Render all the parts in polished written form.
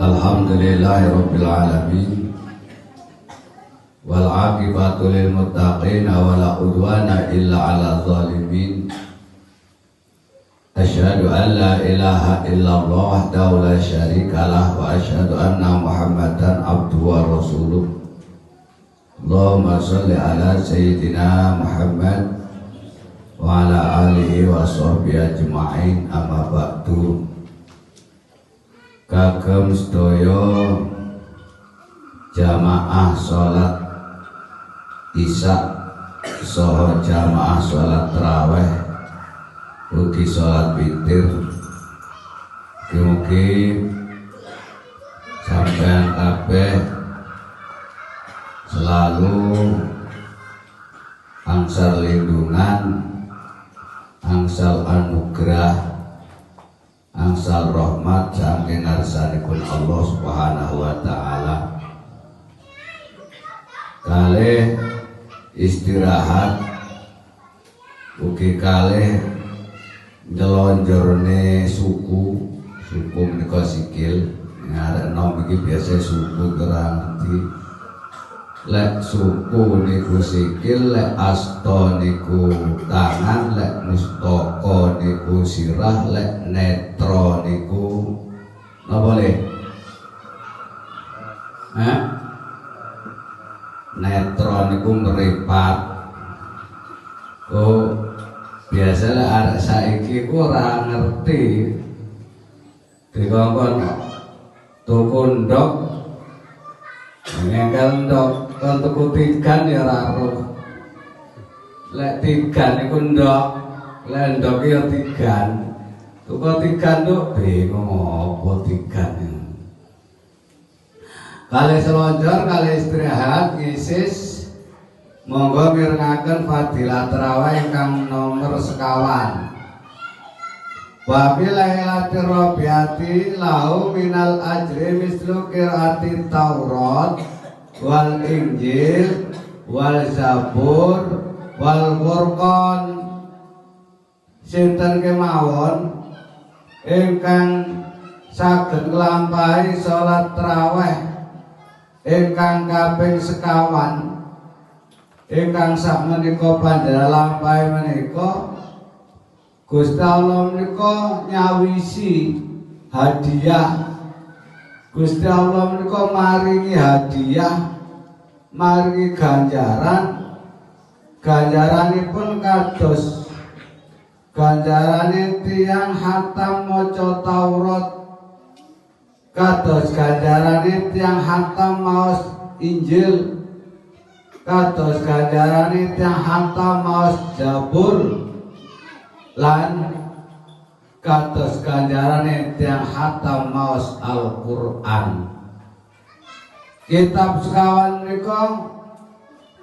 Alhamdulillahirabbil alamin. Wal aqibatu lil muttaqin wa la udwana illa 'alal zalimin. Asyhadu an la ilaha illallah wahdahu la syarikalah wa asyhadu anna Muhammadan abduhu wa rasuluh. Allahumma shalli ala sayyidina Muhammad wa ala alihi wa sahbihi ajma'in, amma ba'du. Kagem sedaya jamaah salat Isya saha jamaah salat tarawih ugi salat witir, mugi sampeyan kabeh selalu angsal lindungan, angsal anugerah, angsal rahmat saking ngarsanipun Allah Subhanahu wa taala. Kalih istirahat ugi kalih nyelonjorne suku menika sikil ngarepno iki biasa suku kurang ngerti. Lek suku niku sikil, lek asta niku tangan, lek mustaka niku sirah, lek netra niku napa le? Netra niku mripat. Oh, biasa lek arek saiki ku ora ngerti. Dikongkon tuku ndok, ngengkel ndok, kon tuku tigan ya ora roh. Lek tigan niku ndok, lek ndok ya tigan. Tuku tigan nduk bingung apa tigan. Kali selonjor, kali istirahat, ngisis, monggo mirengaken fadilah tarawih ingkang nomor sekawan. Wa bil lailatir rabiati lahu minal ajri mislu qiraati Taurat wal Injil wal Zabur wal Furqan. Sinten kemawon ingkang saged nglampahi salat tarawih ingkang kaping sekawan, ingkang sakmenika panjenengan lampahi menika, Gusti Allah menika nyawisi hadiah. Gusti Allah menika maringi hadiah, maringi ganjaran. Ganjaranipun kados ganjarane tiyang hatam maca Taurat, kados ganjarane tiyang hatam maos Injil, kados ganjarane tiyang hatam maos Zabur, lan kados ganjarane tiyang hatam maos Al-Qur'an. Kitab sekawan menika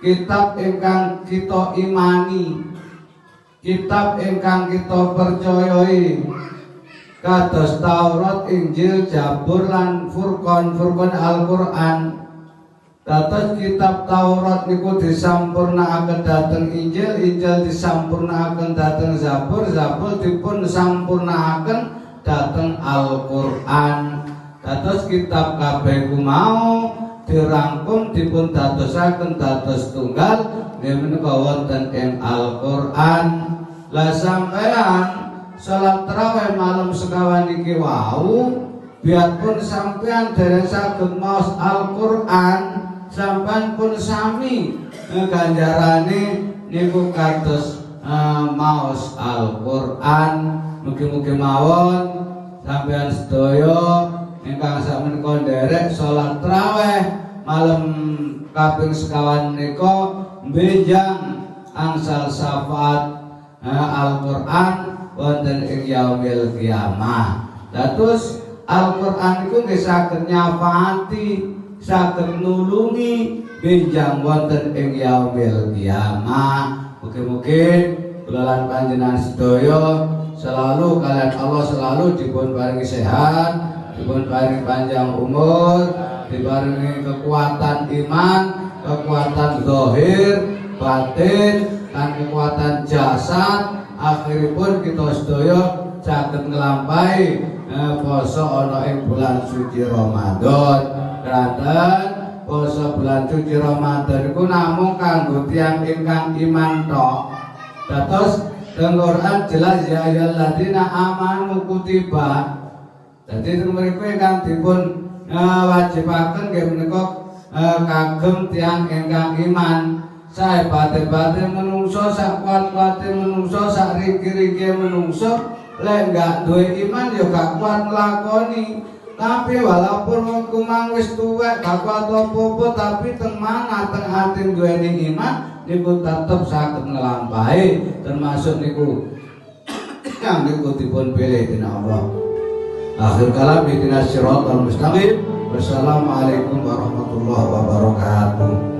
kitab ingkang kita imani, kitab ingkang kita percayai, kados Taurat, Injil, Zabur lan Furqan Al-Qur'an. Dados kitab Taurat niku disampurnakaken dhateng Injil, Injil disampurnakaken dhateng Zabur, Zabur dipun sampurnakaken dhateng Al-Qur'an. Dados kitab kabeh mau dirangkum dipun dadosaken dados tunggal menika wonten ing Al-Qur'an. Lah sampeyan salat tarawih malam sekawan iki wau, biarpun sampean dereng saged maos Al-Qur'an, sampean pun sami ganjarane niku kados maos Al-Qur'an. Mugi-mugi mawon sampean sedaya ingkang sakmenika nderek salat tarawih malam kaping sekawan menika benjang angsal syafaat Al-Qur'an wonten ing yaumil qiyamah. Dados Al-Qur'an iku nggih saged nyafaati, saged nulungi benjang wonten ing yaumil qiyamah. Mugi-mugi kula lan panjenengan sedaya selalu kalian Allah selalu dipun paringi sehat, dipun paringi panjang umur, diparingi kekuatan iman, kekuatan zahir, batin, dan kekuatan jasad. Akhiripun kita sedaya saged nglampahi poso ana ing bulan suci Ramadan. Kraten poso bulan suci Ramadan iku namung kanggo tiyang ingkang iman tok. Dados teng Quran jelas ya ayyuhalladzina amanu kutiba. Dadi teng mriku ingkang dipun wajibaken nggih menika kagem tiyang ingkang iman. Saebate-bate menungso, sak kuat-kuate menungso, sak riki-riki menungso, lek gak duwe iman ya gak kuat nglakoni. Tapi walaupun kumang wis tuwek gak kuat apa-apa, tapi teng manah teng ati duweni iman niku tetep saged nglampahi, termasuk niku yang niku dipun pilih dening Allah. Akhir kalam ihdinas siratal mustaqim. Wassalamualaikum warahmatullahi wabarakatuh.